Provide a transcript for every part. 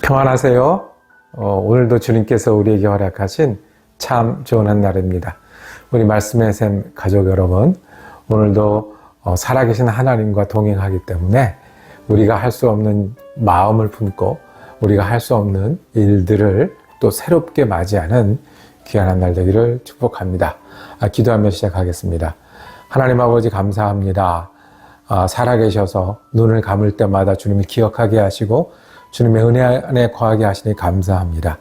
평안하세요. 오늘도 주님께서 우리에게 허락하신 참 좋은 한 날입니다. 우리 말씀의 샘 가족 여러분, 오늘도 살아계신 하나님과 동행하기 때문에 우리가 할 수 없는 마음을 품고 우리가 할 수 없는 일들을 또 새롭게 맞이하는 귀한 한 날 되기를 축복합니다. 기도하며 시작하겠습니다. 하나님 아버지 감사합니다. 살아계셔서 눈을 감을 때마다 주님을 기억하게 하시고 주님의 은혜 안에 거하게 하시니 감사합니다.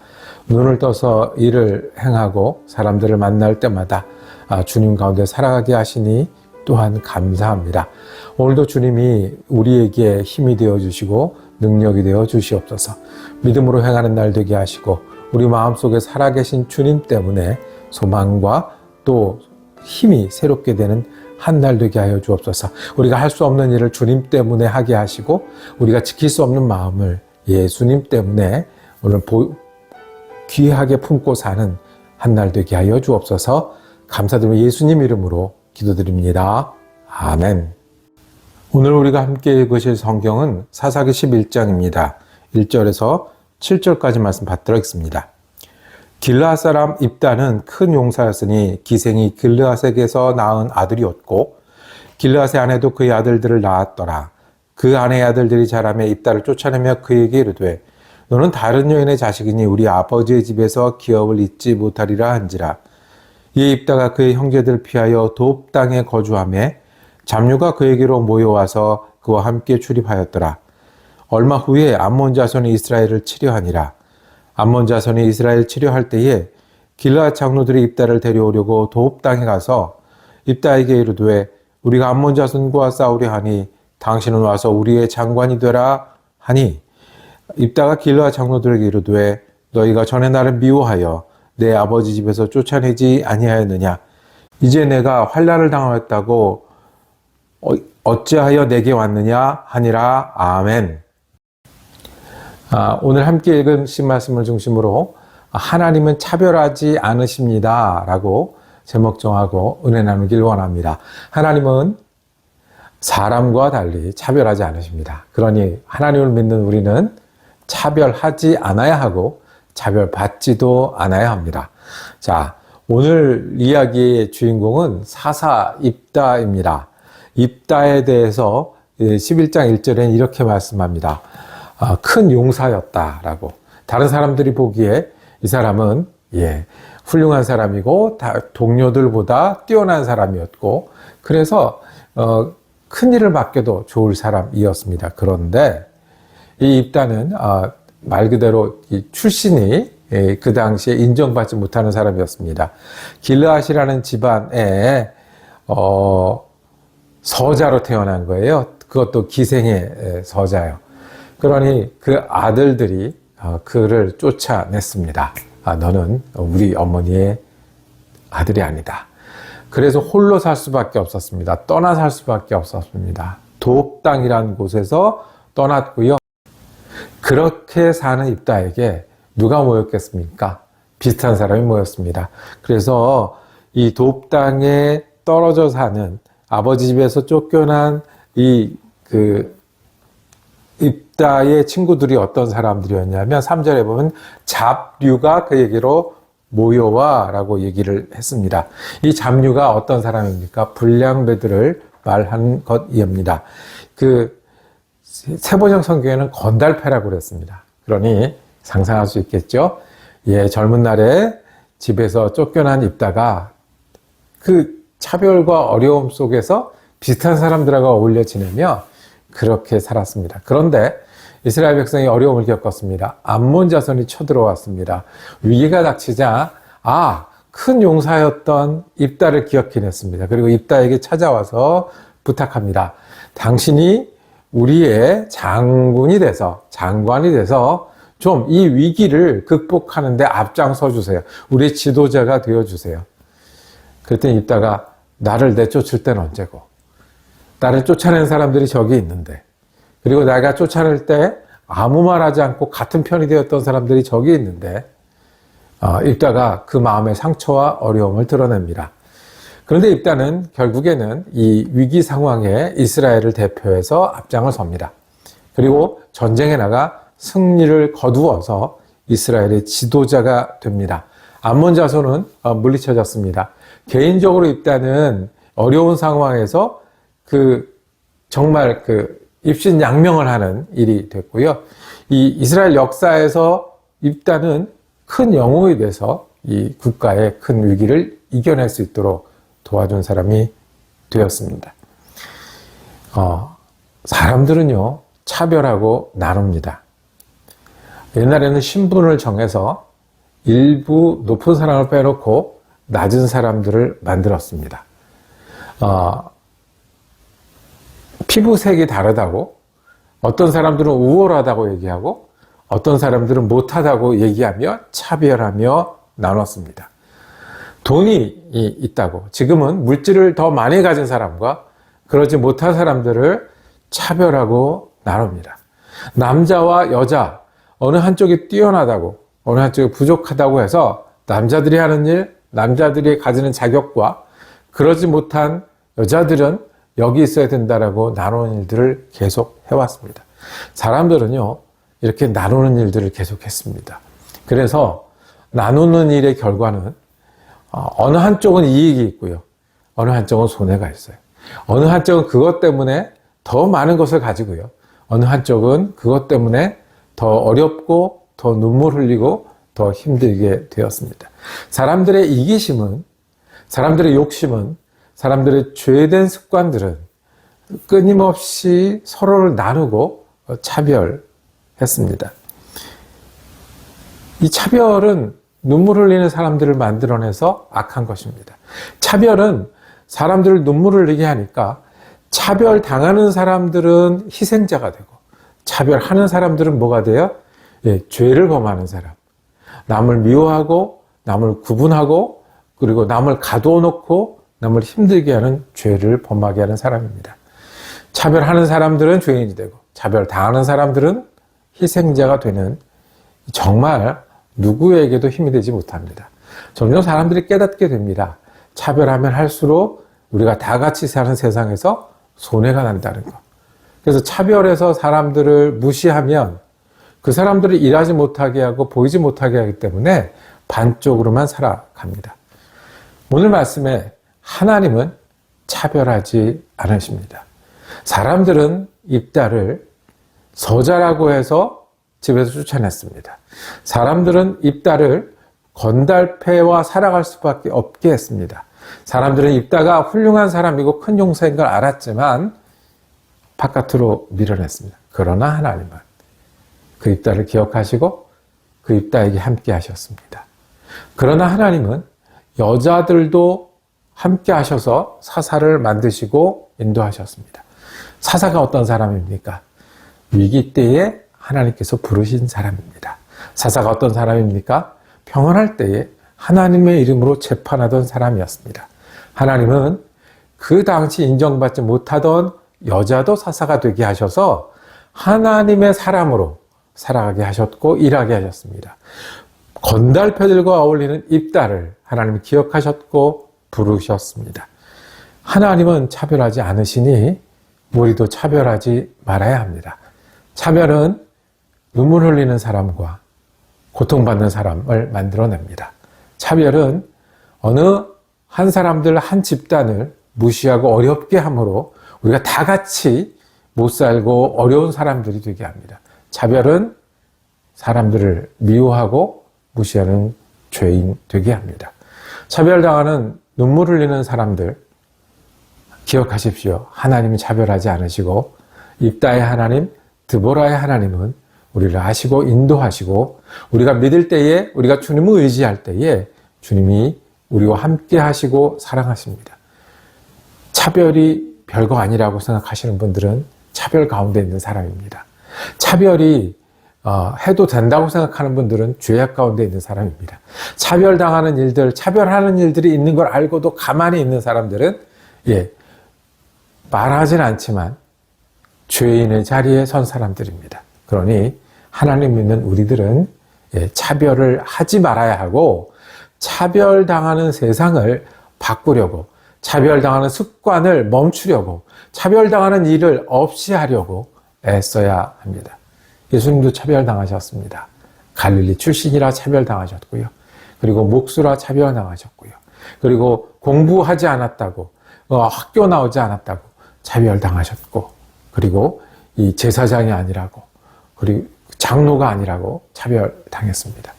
눈을 떠서 일을 행하고 사람들을 만날 때마다 주님 가운데 살아가게 하시니 또한 감사합니다. 오늘도 주님이 우리에게 힘이 되어주시고 능력이 되어주시옵소서. 믿음으로 행하는 날 되게 하시고 우리 마음속에 살아계신 주님 때문에 소망과 또 힘이 새롭게 되는 한 날 되게 하여 주옵소서. 우리가 할 수 없는 일을 주님 때문에 하게 하시고 우리가 지킬 수 없는 마음을 예수님 때문에 오늘 귀하게 품고 사는 한 날 되게 하여 주옵소서. 감사드리며 예수님 이름으로 기도드립니다. 아멘. 오늘 우리가 함께 읽으실 성경은 사사기 11장입니다. 1절에서 7절까지 말씀 받도록 하겠습니다. 길르앗 사람 입다는 큰 용사였으니 기생이 길르앗에게서 낳은 아들이었고 길르앗의 아내도 그의 아들들을 낳았더라. 그 아내의 아들들이 자라매 입다를 쫓아내며 그에게 이르되 너는 다른 여인의 자식이니 우리 아버지의 집에서 기업을 잊지 못하리라 한지라. 이에 입다가 그의 형제들 피하여 돕 땅에 거주하매 잡류가 그에게로 모여와서 그와 함께 출입하였더라. 얼마 후에 암몬 자손이 이스라엘을 치려하니라. 암몬 자손이 이스라엘 치려할 때에 길르앗 장로들이 입다를 데려오려고 돕 땅에 가서 입다에게 이르되 우리가 암몬 자손과 싸우려 하니 당신은 와서 우리의 장관이 되라 하니 입다가 길르앗 장로들에게 이르되 너희가 전에 나를 미워하여 내 아버지 집에서 쫓아내지 아니하였느냐. 이제 내가 환난을 당하였다고 어찌하여 내게 왔느냐 하니라. 아멘. 오늘 함께 읽으신 말씀을 중심으로 하나님은 차별하지 않으십니다 라고 제목 정하고 은혜 나누길 원합니다. 하나님은 사람과 달리 차별하지 않으십니다. 그러니 하나님을 믿는 우리는 차별하지 않아야 하고 차별받지도 않아야 합니다. 자, 오늘 이야기의 주인공은 사사 입다입니다. 입다에 대해서 11장 1절에는 이렇게 말씀합니다. 큰 용사였다라고. 다른 사람들이 보기에 이 사람은 훌륭한 사람이고 동료들보다 뛰어난 사람이었고 그래서 큰 일을 맡겨도 좋을 사람이었습니다. 그런데 이 입다는 말 그대로 출신이 그 당시에 인정받지 못하는 사람이었습니다. 길르앗이라는 집안에 서자로 태어난 거예요. 그것도 기생의 서자예요. 그러니 그 아들들이 그를 쫓아냈습니다. 너는 우리 어머니의 아들이 아니다. 그래서 홀로 살 수밖에 없었습니다. 떠나 살 수밖에 없었습니다. 돕 땅이라는 곳에서 떠났고요. 그렇게 사는 입다에게 누가 모였겠습니까? 비슷한 사람이 모였습니다. 그래서 이 돕 땅에 떨어져 사는 아버지 집에서 쫓겨난 입다의 친구들이 어떤 사람들이었냐면 3절에 보면 잡류가 그에게로 모여와 라고 얘기를 했습니다. 이 잡류가 어떤 사람입니까? 불량배들을 말한 것이옵니다. 세번역 성경에는 건달패라고 그랬습니다. 그러니 상상할 수 있겠죠? 젊은 날에 집에서 쫓겨난 입다가 그 차별과 어려움 속에서 비슷한 사람들하고 어울려 지내며 그렇게 살았습니다. 그런데 이스라엘 백성이 어려움을 겪었습니다. 암몬 자손이 쳐들어왔습니다. 위기가 닥치자 큰 용사였던 입다를 기억해냈습니다. 그리고 입다에게 찾아와서 부탁합니다. 당신이 우리의 장관이 돼서 좀 이 위기를 극복하는데 앞장서 주세요. 우리의 지도자가 되어주세요. 그랬더니 입다가 나를 내쫓을 때는 언제고 나를 쫓아낸 사람들이 저기 있는데 그리고 내가 쫓아낼 때 아무 말 하지 않고 같은 편이 되었던 사람들이 저기 있는데 입다가 그 마음의 상처와 어려움을 드러냅니다. 그런데 입다는 결국에는 이 위기 상황에 이스라엘을 대표해서 앞장을 섭니다. 그리고 전쟁에 나가 승리를 거두어서 이스라엘의 지도자가 됩니다. 암몬 자손은 물리쳐졌습니다. 개인적으로 입다는 어려운 상황에서 정말 입신양명을 하는 일이 됐고요. 이 이스라엘 역사에서 입다는 큰 영웅이 돼서 이 국가의 큰 위기를 이겨낼 수 있도록 도와준 사람이 되었습니다. 사람들은요, 차별하고 나눕니다. 옛날에는 신분을 정해서 일부 높은 사람을 빼놓고 낮은 사람들을 만들었습니다. 피부색이 다르다고, 어떤 사람들은 우월하다고 얘기하고 어떤 사람들은 못하다고 얘기하며 차별하며 나눴습니다. 돈이 있다고, 지금은 물질을 더 많이 가진 사람과 그러지 못한 사람들을 차별하고 나눕니다. 남자와 여자, 어느 한쪽이 뛰어나다고 어느 한쪽이 부족하다고 해서 남자들이 하는 일, 남자들이 가지는 자격과 그러지 못한 여자들은 여기 있어야 된다라고 나누는 일들을 계속 해왔습니다. 사람들은요, 이렇게 나누는 일들을 계속했습니다. 그래서 나누는 일의 결과는 어느 한쪽은 이익이 있고요, 어느 한쪽은 손해가 있어요. 어느 한쪽은 그것 때문에 더 많은 것을 가지고요, 어느 한쪽은 그것 때문에 더 어렵고 더 눈물 흘리고 더 힘들게 되었습니다. 사람들의 이기심은, 사람들의 욕심은, 사람들의 죄된 습관들은 끊임없이 서로를 나누고 차별했습니다. 이 차별은 눈물 흘리는 사람들을 만들어내서 악한 것입니다. 차별은 사람들을 눈물 흘리게 하니까 차별 당하는 사람들은 희생자가 되고, 차별하는 사람들은 뭐가 돼요? 죄를 범하는 사람. 남을 미워하고, 남을 구분하고, 그리고 남을 가두어 놓고, 남을 힘들게 하는 죄를 범하게 하는 사람입니다. 차별하는 사람들은 죄인이 되고, 차별 당하는 사람들은 희생자가 되는, 정말 누구에게도 힘이 되지 못합니다. 점점 사람들이 깨닫게 됩니다. 차별하면 할수록 우리가 다 같이 사는 세상에서 손해가 난다는 것. 그래서 차별해서 사람들을 무시하면 그 사람들을 일하지 못하게 하고 보이지 못하게 하기 때문에 반쪽으로만 살아갑니다. 오늘 말씀에 하나님은 차별하지 않으십니다. 사람들은 입다를 서자라고 해서 집에서 쫓아냈습니다. 사람들은 입다를 건달패와 살아갈 수밖에 없게 했습니다. 사람들은 입다가 훌륭한 사람이고 큰 용사인 걸 알았지만 바깥으로 밀어냈습니다. 그러나 하나님은 그 입다를 기억하시고 그 입다에게 함께 하셨습니다. 그러나 하나님은 여자들도 함께 하셔서 사사를 만드시고 인도하셨습니다. 사사가 어떤 사람입니까? 위기 때에 하나님께서 부르신 사람입니다. 사사가 어떤 사람입니까? 평안할 때에 하나님의 이름으로 재판하던 사람이었습니다. 하나님은 그 당시 인정받지 못하던 여자도 사사가 되게 하셔서 하나님의 사람으로 살아가게 하셨고 일하게 하셨습니다. 건달패들과 어울리는 입다를 하나님이 기억하셨고 부르셨습니다. 하나님은 차별하지 않으시니 우리도 차별하지 말아야 합니다. 차별은 눈물 흘리는 사람과 고통받는 사람을 만들어냅니다. 차별은 어느 한 사람들, 한 집단을 무시하고 어렵게 함으로 우리가 다 같이 못 살고 어려운 사람들이 되게 합니다. 차별은 사람들을 미워하고 무시하는 죄인 되게 합니다. 차별당하는 눈물 흘리는 사람들 기억하십시오. 하나님이 차별하지 않으시고 입다의 하나님, 드보라의 하나님은 우리를 아시고 인도하시고 우리가 믿을 때에, 우리가 주님을 의지할 때에 주님이 우리와 함께 하시고 사랑하십니다. 차별이 별거 아니라고 생각하시는 분들은 차별 가운데 있는 사람입니다. 차별이 해도 된다고 생각하는 분들은 죄악 가운데 있는 사람입니다. 차별당하는 일들, 차별하는 일들이 있는 걸 알고도 가만히 있는 사람들은 말하진 않지만 죄인의 자리에 선 사람들입니다. 그러니 하나님 믿는 우리들은 차별을 하지 말아야 하고 차별당하는 세상을 바꾸려고, 차별당하는 습관을 멈추려고, 차별당하는 일을 없이 하려고 애써야 합니다. 예수님도 차별당하셨습니다. 갈릴리 출신이라 차별당하셨고요. 그리고 목수라 차별당하셨고요. 그리고 공부하지 않았다고, 학교 나오지 않았다고 차별당하셨고, 그리고 이 제사장이 아니라고, 그리고 장로가 아니라고 차별당했습니다.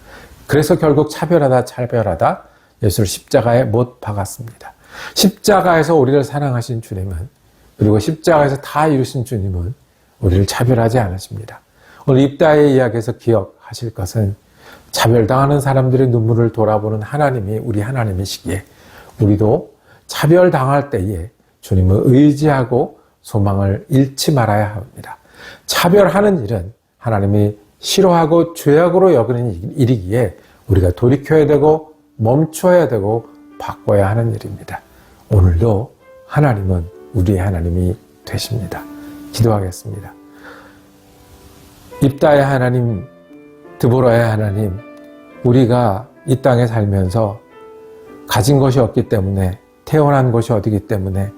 그래서 결국 차별하다 예수를 십자가에 못 박았습니다. 십자가에서 우리를 사랑하신 주님은, 그리고 십자가에서 다 이루신 주님은 우리를 차별하지 않으십니다. 오늘 입다의 이야기에서 기억하실 것은 차별당하는 사람들의 눈물을 돌아보는 하나님이 우리 하나님이시기에 우리도 차별당할 때에 주님을 의지하고 소망을 잃지 말아야 합니다. 차별하는 일은 하나님이 싫어하고 죄악으로 여기는 일이기에 우리가 돌이켜야 되고 멈춰야 되고 바꿔야 하는 일입니다. 오늘도 하나님은 우리의 하나님이 되십니다. 기도하겠습니다. 입다의 하나님, 드보라의 하나님, 우리가 이 땅에 살면서 가진 것이 없기 때문에, 태어난 것이 어디기 때문에,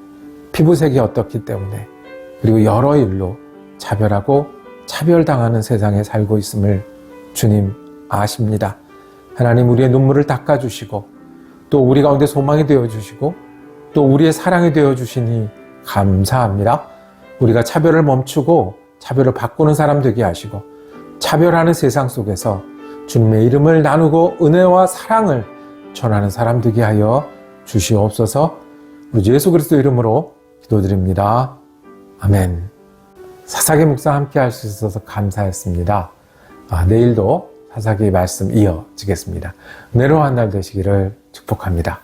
피부색이 어떻기 때문에, 그리고 여러 일로 차별하고 차별당하는 세상에 살고 있음을 주님 아십니다. 하나님, 우리의 눈물을 닦아주시고 또 우리 가운데 소망이 되어주시고 또 우리의 사랑이 되어주시니 감사합니다. 우리가 차별을 멈추고 차별을 바꾸는 사람 되게 하시고 차별하는 세상 속에서 주님의 이름을 나누고 은혜와 사랑을 전하는 사람 되게 하여 주시옵소서. 우리 예수 그리스도 이름으로 기도드립니다. 아멘. 사사기 묵상 함께 할 수 있어서 감사했습니다. 내일도 사사기 말씀 이어지겠습니다. 은혜로운 한 날 되시기를 축복합니다.